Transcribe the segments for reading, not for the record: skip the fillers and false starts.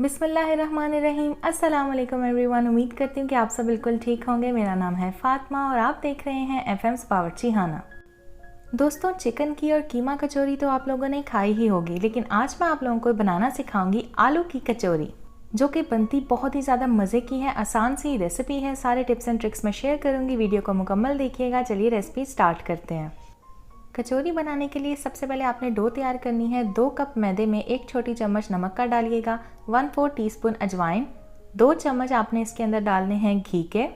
बिस्मिल्लाहिर्रहमानिर्रहीम। अस्सलाम वालेकुम एवरीवन। उम्मीद करती हूँ कि आप सब बिल्कुल ठीक होंगे। मेरा नाम है फातिमा और आप देख रहे हैं एफएम्स बावर्ची खाना। दोस्तों, चिकन की और कीमा कचौरी तो आप लोगों ने खाई ही होगी, लेकिन आज मैं आप लोगों को बनाना सिखाऊंगी आलू की कचौरी, जो कि बनती बहुत ही ज़्यादा मज़े की है। आसान सी रेसिपी है। सारे टिप्स एंड ट्रिक्स मैं शेयर करूँगी। वीडियो को मुकम्मल देखिएगा। चलिए रेसिपी स्टार्ट करते हैं। कचौरी बनाने के लिए सबसे पहले आपने डो तैयार करनी है। 2 कप मैदे में 1 छोटी चम्मच नमक का डालिएगा, 1/4 टीस्पून अजवाइन, 2 चम्मच आपने इसके अंदर डालने हैं घी के।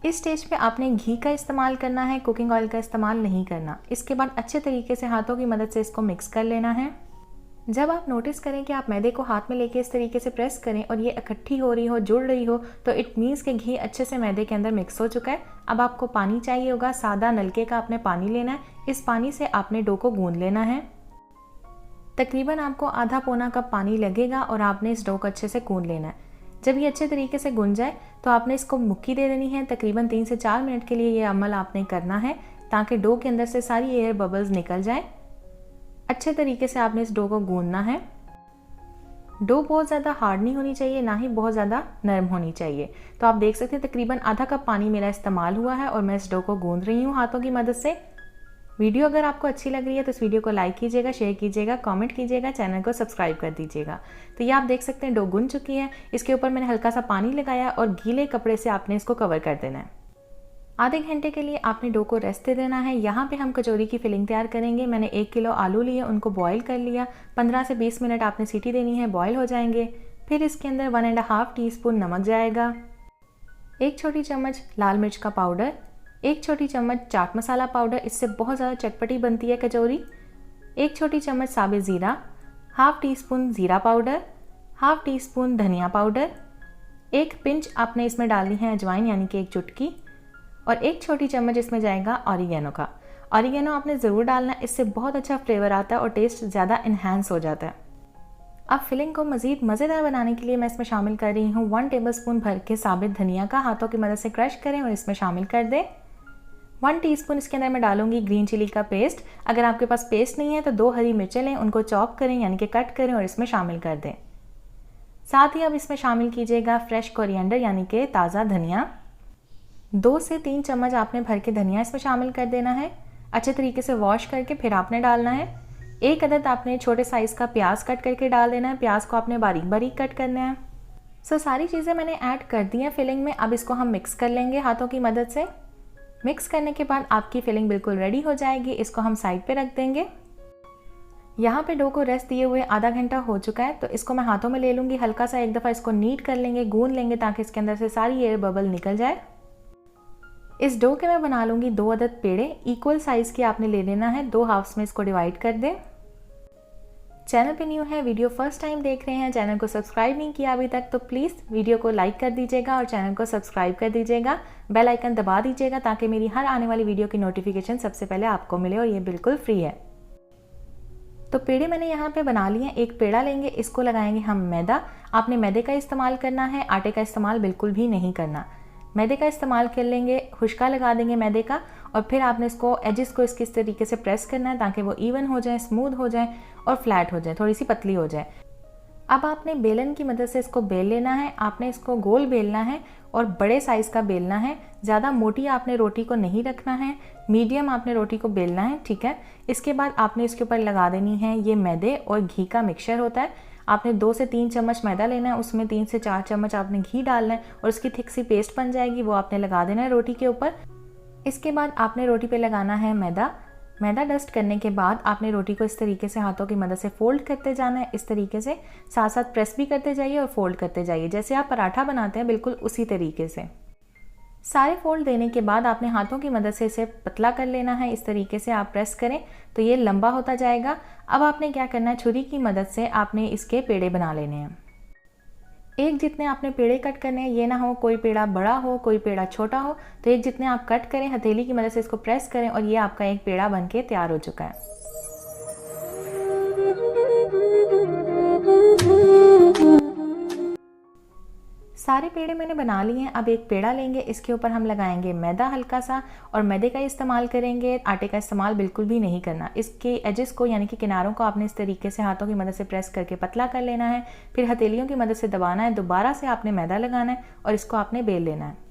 इस स्टेज पे आपने घी का इस्तेमाल करना है, कुकिंग ऑयल का इस्तेमाल नहीं करना। इसके बाद अच्छे तरीके से हाथों की मदद से इसको मिक्स कर लेना है। जब आप नोटिस करें कि आप मैदे को हाथ में लेके इस तरीके से प्रेस करें और ये इकट्ठी हो रही हो, जुड़ रही हो, तो इट मीन्स कि घी अच्छे से मैदे के अंदर मिक्स हो चुका है। अब आपको पानी चाहिए होगा। सादा नलके का आपने पानी लेना है। इस पानी से आपने डो को गूंद लेना है। तकरीबन आपको आधा पौना कप पानी लगेगा और आपने इस डो को अच्छे से गूंद लेना है। जब ये अच्छे तरीके से गूंद जाए तो आपने इसको मुक्की दे देनी है। तकरीबन 3 से 4 मिनट के लिए ये अमल आपने करना है, ताकि डो के अंदर से सारी एयर बबल्स निकल जाए। अच्छे तरीके से आपने इस डो को गूंदना है। डो बहुत ज़्यादा हार्ड नहीं होनी चाहिए, ना ही बहुत ज़्यादा नरम होनी चाहिए। तो आप देख सकते हैं तकरीबन आधा कप पानी मेरा इस्तेमाल हुआ है और मैं इस डो को गूंद रही हूँ हाथों की मदद से। वीडियो अगर आपको अच्छी लग रही है तो इस वीडियो को लाइक कीजिएगा, शेयर कीजिएगा, कमेंट कीजिएगा, चैनल को सब्सक्राइब कर दीजिएगा। तो ये आप देख सकते हैं डो गूंद चुकी है। इसके ऊपर मैंने हल्का सा पानी लगाया और गीले कपड़े से आपने इसको कवर कर देना है। आधे घंटे के लिए आपने डो को रेस्ट दे देना है। यहाँ पे हम कचौरी की फिलिंग तैयार करेंगे। मैंने 1 किलो आलू लिए, उनको बॉईल कर लिया। 15 से 20 मिनट आपने सीटी देनी है, बॉईल हो जाएंगे। फिर इसके अंदर 1.5 टीस्पून नमक जाएगा, 1 छोटी चम्मच लाल मिर्च का पाउडर, 1 छोटी चम्मच चाट मसाला पाउडर, इससे बहुत ज़्यादा चटपटी बनती है कचौरी, 1 छोटी चम्मच साबित ज़ीरा, हाफ टीस्पून ज़ीरा पाउडर, हाफ टीस्पून धनिया पाउडर, 1 पिंच आपने इसमें डालनी है अजवाइन यानी कि 1 चुटकी, और 1 छोटी चम्मच इसमें जाएगा ऑरिगेनो का। ऑरिगेनो आपने ज़रूर डालना है, इससे बहुत अच्छा फ्लेवर आता है और टेस्ट ज़्यादा इन्हांस हो जाता है। अब फिलिंग को मज़ीद मज़ेदार बनाने के लिए मैं इसमें शामिल कर रही हूँ 1 टेबलस्पून भर के साबित धनिया का। हाथों की मदद से क्रश करें और इसमें शामिल कर दें। 1 टीस्पून इसके अंदर मैं डालूंगी ग्रीन चिली का पेस्ट। अगर आपके पास पेस्ट नहीं है तो 2 हरी मिर्चें लें, उनको चॉप करें यानी कि कट करें और इसमें शामिल कर दें। साथ ही अब इसमें शामिल कीजिएगा फ्रेश कोरिएंडर यानी कि ताज़ा धनिया। 2 से 3 चम्मच आपने भर के धनिया इसमें शामिल कर देना है। अच्छे तरीके से वॉश करके फिर आपने डालना है। 1 अदद आपने छोटे साइज़ का प्याज कट करके डाल देना है। प्याज को आपने बारीक बारीक कट करना है। सारी चीज़ें मैंने ऐड कर दी हैं फिलिंग में। अब इसको हम मिक्स कर लेंगे हाथों की मदद से। मिक्स करने के बाद आपकी फिलिंग बिल्कुल रेडी हो जाएगी। इसको हम साइड पे रख देंगे। यहाँ पे डो को रेस्ट दिए हुए आधा घंटा हो चुका है, तो इसको मैं हाथों में ले लूँगी। हल्का सा एक दफ़ा इसको नीट कर लेंगे, गूंद लेंगे, ताकि इसके अंदर से सारी एयर बबल निकल जाए। इस डो के मैं बना लूँगी 2 अदद पेड़े। इक्वल साइज़ के आपने ले लेना है। 2 हाफ्स में इसको डिवाइड कर दें। चैनल पे न्यू है, वीडियो फर्स्ट टाइम देख रहे हैं, चैनल को सब्सक्राइब नहीं किया अभी तक, तो प्लीज़ वीडियो को लाइक कर दीजिएगा और चैनल को सब्सक्राइब कर दीजिएगा। बेल आइकन दबा दीजिएगा ताकि मेरी हर आने वाली वीडियो की नोटिफिकेशन सबसे पहले आपको मिले, और ये बिल्कुल फ्री है। तो पेड़े मैंने यहाँ पे बना लिए हैं। 1 पेड़ा लेंगे, इसको लगाएंगे हम मैदा। आपने मैदे का इस्तेमाल करना है, आटे का इस्तेमाल बिल्कुल भी नहीं करना। मैदे का इस्तेमाल कर लेंगे, खुशका लगा देंगे मैदे का, और फिर आपने इसको एजेस को इस तरीके से प्रेस करना है ताकि वो इवन हो जाए, स्मूथ हो जाए और फ्लैट हो जाए, थोड़ी सी पतली हो जाए। अब आपने बेलन की मदद से इसको बेल लेना है। आपने इसको गोल बेलना है और बड़े साइज़ का बेलना है। ज़्यादा मोटी आपने रोटी को नहीं रखना है, मीडियम आपने रोटी को बेलना है, ठीक है। इसके बाद आपने इसके ऊपर लगा देनी है ये मैदे और घी का मिक्सचर होता है। आपने 2 से 3 चम्मच मैदा लेना है, उसमें 3 से 4 चम्मच आपने घी डालना है और उसकी थिक सी पेस्ट बन जाएगी, वो आपने लगा देना है रोटी के ऊपर। इसके बाद आपने रोटी पे लगाना है मैदा। मैदा डस्ट करने के बाद आपने रोटी को इस तरीके से हाथों की मदद से फोल्ड करते जाना है। इस तरीके से साथ साथ प्रेस भी करते जाइए और फोल्ड करते जाइए, जैसे आप पराठा बनाते हैं बिल्कुल उसी तरीके से। सारे फोल्ड देने के बाद आपने हाथों की मदद से इसे पतला कर लेना है। इस तरीके से आप प्रेस करें तो ये लंबा होता जाएगा। अब आपने क्या करना है, छुरी की मदद से आपने इसके पेड़े बना लेने हैं। एक जितने आपने पेड़े कट करने हैं, ये ना हो कोई पेड़ा बड़ा हो कोई पेड़ा छोटा हो, तो एक जितने आप कट करें, हथेली की मदद से इसको प्रेस करें और ये आपका एक पेड़ा बनके तैयार हो चुका है। सारे पेड़े मैंने बना लिए हैं। अब एक पेड़ा लेंगे, इसके ऊपर हम लगाएंगे मैदा हल्का सा, और मैदे का इस्तेमाल करेंगे, आटे का इस्तेमाल बिल्कुल भी नहीं करना। इसके एजेस को यानी कि किनारों को आपने इस तरीके से हाथों की मदद से प्रेस करके पतला कर लेना है, फिर हथेलियों की मदद से दबाना है, दोबारा से आपने मैदा लगाना है और इसको आपने बेल लेना है।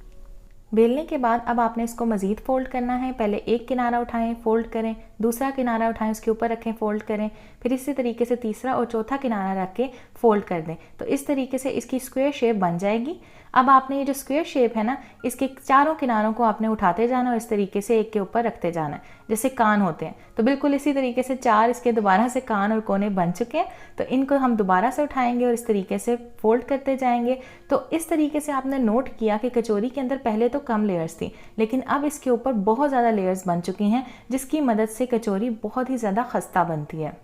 बेलने के बाद अब आपने इसको मज़ीद फोल्ड करना है। पहले एक किनारा उठाएं, फोल्ड करें, दूसरा किनारा उठाएं, उसके ऊपर रखें, फोल्ड करें, फिर इसी तरीके से तीसरा और चौथा किनारा रख के फोल्ड कर दें। तो इस तरीके से इसकी स्क्वायर शेप बन जाएगी। अब आपने ये जो स्क्वायर शेप है ना, इसके चारों किनारों को आपने उठाते जाना और इस तरीके से एक के ऊपर रखते जाना है, जैसे कान होते हैं। तो बिल्कुल इसी तरीके से 4 इसके दोबारा से कान और कोने बन चुके हैं। तो इनको हम दोबारा से उठाएंगे और इस तरीके से फोल्ड करते जाएंगे। तो इस तरीके से आपने नोट किया कि कचौरी के अंदर पहले तो कम लेयर्स थी, लेकिन अब इसके ऊपर बहुत ज़्यादा लेयर्स बन चुकी हैं, जिसकी मदद से कचौरी बहुत ही ज़्यादा खस्ता बनती है।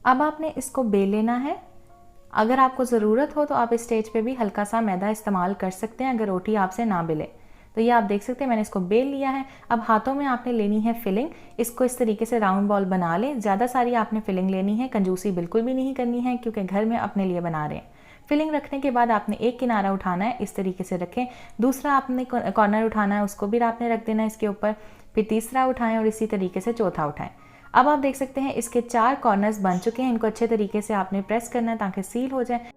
अब आपने इसको बेल लेना है। अगर आपको ज़रूरत हो तो आप इस स्टेज पे भी हल्का सा मैदा इस्तेमाल कर सकते हैं, अगर रोटी आपसे ना बेले। तो ये आप देख सकते हैं मैंने इसको बेल लिया है। अब हाथों में आपने लेनी है फिलिंग। इसको इस तरीके से राउंड बॉल बना लें। ज़्यादा सारी आपने फिलिंग लेनी है, कंजूसी बिल्कुल भी नहीं करनी है, क्योंकि घर में अपने लिए बना रहे हैं। फिलिंग रखने के बाद आपने एक किनारा उठाना है, इस तरीके से रखें। दूसरा आपने कॉर्नर उठाना है, उसको भी आपने रख देना है इसके ऊपर। फिर तीसरा उठाएं और इसी तरीके से चौथा उठाएं। अब आप देख सकते हैं इसके 4 कॉर्नर्स बन चुके हैं। इनको अच्छे तरीके से आपने प्रेस करना है ताकि सील हो जाए।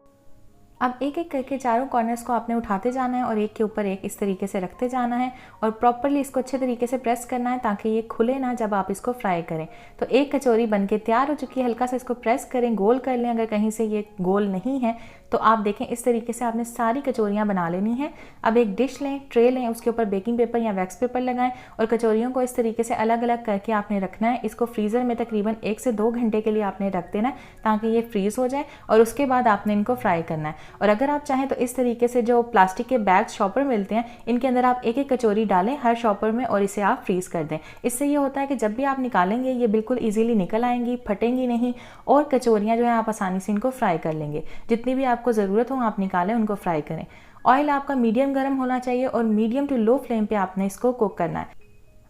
अब एक एक करके चारों कॉर्नर्स को आपने उठाते जाना है और एक के ऊपर एक इस तरीके से रखते जाना है और प्रॉपरली इसको अच्छे तरीके से प्रेस करना है ताकि ये खुले ना जब आप इसको फ्राई करें। तो एक कचौरी बनके तैयार हो चुकी है। हल्का सा इसको प्रेस करें, गोल कर लें। अगर कहीं से ये गोल नहीं है तो आप देखें इस तरीके से आपने सारी कचौरियाँ बना लेनी है। अब एक डिश लें, ट्रे लें, उसके ऊपर बेकिंग पेपर या वैक्स पेपर लगाएं और कचौरियों को इस तरीके से अलग अलग करके आपने रखना है। इसको फ्रीज़र में तकरीबन 1 से 2 घंटे के लिए आपने रख देना है ताकि ये फ्रीज़ हो जाए और उसके बाद आपने इनको फ्राई करना है। और अगर आप चाहें तो इस तरीके से जो प्लास्टिक के बैग्स शॉपर मिलते हैं, इनके अंदर आप एक एक कचौरी डालें हर शॉपर में और इसे आप फ्रीज़ कर दें। इससे ये होता है कि जब भी आप निकालेंगे ये बिल्कुल ईजिली निकल आएंगी, फटेंगी नहीं और कचौरियाँ जो है आप आसानी से इनको फ्राई कर लेंगे। जितनी भी आपको ज़रूरत हो आप निकालें, उनको फ्राई करें। ऑयल आपका मीडियम गर्म होना चाहिए और मीडियम टू लो फ्लेम पे आपने इसको कुक करना है।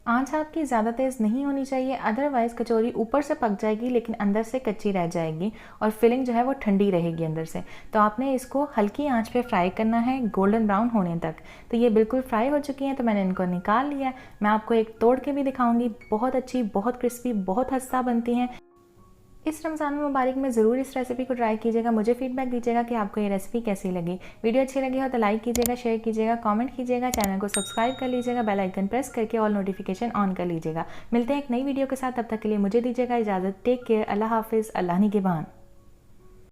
आंच आपकी ज़्यादा तेज़ नहीं होनी चाहिए, अदरवाइज़ कचौरी ऊपर से पक जाएगी लेकिन अंदर से कच्ची रह जाएगी और फिलिंग जो है वो ठंडी रहेगी अंदर से। तो आपने इसको हल्की आंच पे फ्राई करना है गोल्डन ब्राउन होने तक। तो ये बिल्कुल फ्राई हो चुकी हैं, तो मैंने इनको निकाल लिया। मैं आपको एक तोड़ के भी दिखाऊंगी। बहुत अच्छी, बहुत क्रिस्पी, बहुत खस्ता बनती हैं। इस रमज़ान मुबारक में ज़रूर इस रेसिपी को ट्राई कीजिएगा। मुझे फीडबैक दीजिएगा कि आपको ये रेसिपी कैसी लगी। वीडियो अच्छी लगी हो तो लाइक कीजिएगा, शेयर कीजिएगा, कमेंट कीजिएगा, चैनल को सब्सक्राइब कर लीजिएगा, बेल आइकन प्रेस करके ऑल नोटिफिकेशन ऑन कर लीजिएगा। मिलते हैं एक नई वीडियो के साथ, तब तक के लिए मुझे दीजिएगा इजाज़त। टेक केयर, अल्लाह हाफिज़, अल्लाह निगहबान।